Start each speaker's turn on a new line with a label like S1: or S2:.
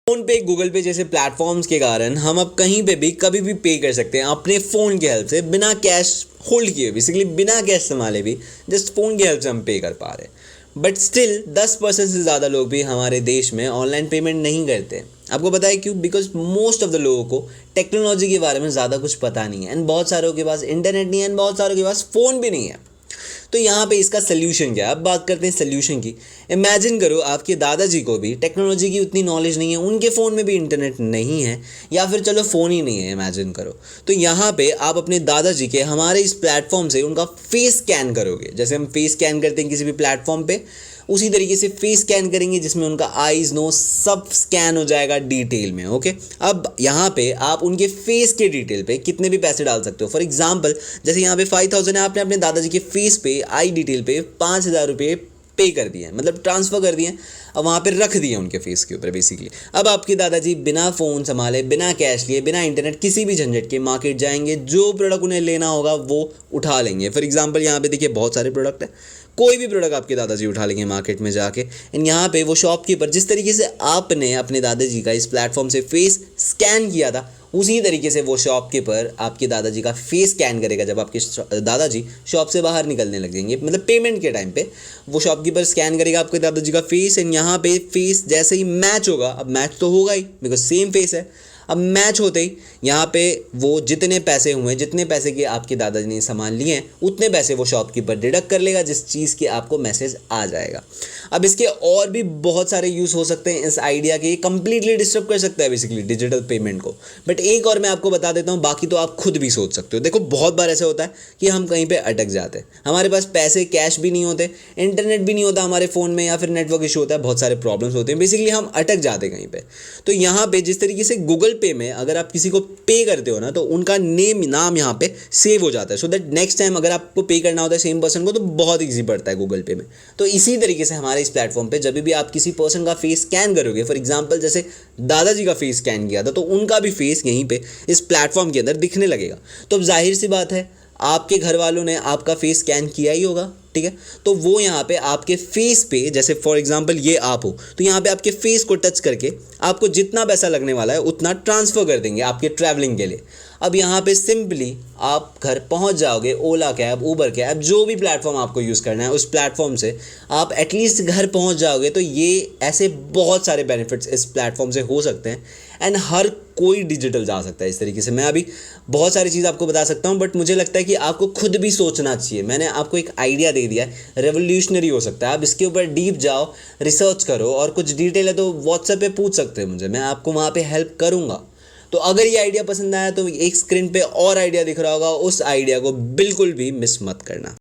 S1: Phone पे, Google पे जैसे प्लेटफॉर्म्स के कारण हम अब कहीं पे भी कभी भी पे कर सकते हैं अपने फ़ोन की हेल्प से, बिना कैश होल्ड किए, बेसिकली बिना कैश संभाले भी जस्ट फ़ोन की हेल्प से हम पे कर पा रहे हैं। बट स्टिल 10% से ज़्यादा लोग भी हमारे देश में ऑनलाइन पेमेंट नहीं करते। आपको पता है क्यों? बिकॉज मोस्ट ऑफ द लोगों को टेक्नोलॉजी के बारे में ज़्यादा कुछ पता नहीं है, एंड बहुत सारों के पास इंटरनेट नहीं है, एंड बहुत सारों के पास फ़ोन भी नहीं है। तो यहाँ पे इसका सल्यूशन क्या है? अब बात करते हैं सल्यूशन की। इमेजिन करो आपके दादाजी को भी टेक्नोलॉजी की उतनी नॉलेज नहीं है, उनके फ़ोन में भी इंटरनेट नहीं है, या फिर चलो फ़ोन ही नहीं है, इमेजिन करो। तो यहाँ पे आप अपने दादाजी के हमारे इस प्लेटफॉर्म से उनका फेस स्कैन करोगे, जैसे हम फेस स्कैन करते हैं किसी भी प्लेटफॉर्म पे, उसी तरीके से फेस स्कैन करेंगे, जिसमें उनका आईज, नोज सब स्कैन हो जाएगा डिटेल में। ओके, अब यहाँ पे आप उनके फेस के डिटेल पे कितने भी पैसे डाल सकते हो। फॉर एग्जांपल, जैसे यहाँ पे 5000 है, आपने अपने दादाजी के फेस पे, आई डिटेल पे 5000 रुपये पे कर दिए, मतलब ट्रांसफ़र कर दिए, अब वहाँ पे रख दिए उनके फेस के ऊपर बेसिकली। अब आपके दादाजी बिना फ़ोन संभाले, बिना कैश लिए, बिना इंटरनेट, किसी भी झंझट के मार्केट जाएंगे, जो प्रोडक्ट उन्हें लेना होगा वो उठा लेंगे। फॉर एग्जांपल यहाँ पे देखिए बहुत सारे प्रोडक्ट है, कोई भी प्रोडक्ट आपके दादाजी उठा लेंगे मार्केट में जाके, एंड यहाँ पे वो शॉपकीपर, जिस तरीके से आपने अपने दादाजी का इस प्लेटफॉर्म से फेस स्कैन किया था, उसी तरीके से वो शॉपकीपर आपके दादाजी का फेस स्कैन करेगा जब आपके दादाजी शॉप से बाहर निकलने लग जाएंगे, मतलब पेमेंट के टाइम पे वो शॉपकीपर स्कैन करेगा आपके दादाजी का फेस, एंड यहाँ पे फेस जैसे ही मैच होगा, अब मैच तो होगा ही बिकॉज सेम फेस है, अब मैच होते ही यहाँ पे वो जितने पैसे हुए, जितने पैसे के आपके दादाजी ने सामान लिए हैं, उतने पैसे वो शॉपकीपर डिडक्ट कर लेगा, जिस चीज़ की आपको मैसेज आ जाएगा। अब इसके और भी बहुत सारे यूज़ हो सकते हैं इस आइडिया के, कंप्लीटली डिस्टर्ब कर सकता है बेसिकली डिजिटल पेमेंट को। बट एक और मैं आपको बता देता हूँ, बाकी तो आप खुद भी सोच सकते हो। देखो बहुत बार ऐसा होता है कि हम कहीं पर अटक जाते हैं, हमारे पास पैसे कैश भी नहीं होते, इंटरनेट भी नहीं होता हमारे फ़ोन में, या फिर नेटवर्क इशू होता है, बहुत सारे प्रॉब्लम्स होते हैं, बेसिकली हम अटक जाते हैं कहीं पर। तो यहाँ पर जिस तरीके से गूगल पे में अगर आप किसी को पे करते हो ना, तो उनका नाम यहाँ पे सेव हो जाता है, सो दैट नेक्स्ट टाइम अगर आपको पे करना होता है सेम पर्सन को, तो बहुत ईजी पड़ता है गूगल पे में। तो इसी तरीके से हमारे इस प्लेटफॉर्म पे जब भी आप किसी पर्सन का फेस स्कैन करोगे, फॉर एग्जांपल जैसे दादाजी का फेस स्कैन किया था, तो उनका भी फेस यहीं पे इस प्लेटफॉर्म के अंदर दिखने लगेगा। तो अब जाहिर सी बात है, आपके घर वालों ने आपका फेस स्कैन किया ही होगा, ठीक है, तो वो यहाँ पे आपके फेस पे, जैसे फॉर एग्जांपल ये आप हो, तो यहाँ पे आपके फेस को टच करके आपको जितना पैसा लगने वाला है उतना ट्रांसफ़र कर देंगे आपके ट्रैवलिंग के लिए। अब यहाँ पे सिंपली आप घर पहुँच जाओगे, ओला कैब, ऊबर कैब, जो भी प्लेटफॉर्म आपको यूज़ करना है, उस प्लेटफॉर्म से आप एटलीस्ट घर पहुँच जाओगे। तो ये ऐसे बहुत सारे बेनिफिट्स इस प्लेटफॉर्म से हो सकते हैं, एंड हर कोई डिजिटल जा सकता है इस तरीके से। मैं अभी बहुत सारी चीज़ आपको बता सकता हूँ, बट मुझे लगता है कि आपको खुद भी सोचना चाहिए। मैंने आपको एक आइडिया दे दिया है, रेवोल्यूशनरी हो सकता है। आप इसके ऊपर डीप जाओ, रिसर्च करो, और कुछ डिटेल है तो व्हाट्सएप पे पूछ सकते हैं मुझे, मैं आपको वहाँ पे हेल्प करूँगा। तो अगर ये आइडिया पसंद आया तो एक स्क्रीन पे और आइडिया दिख रहा होगा, उस आइडिया को बिल्कुल भी मिस मत करना।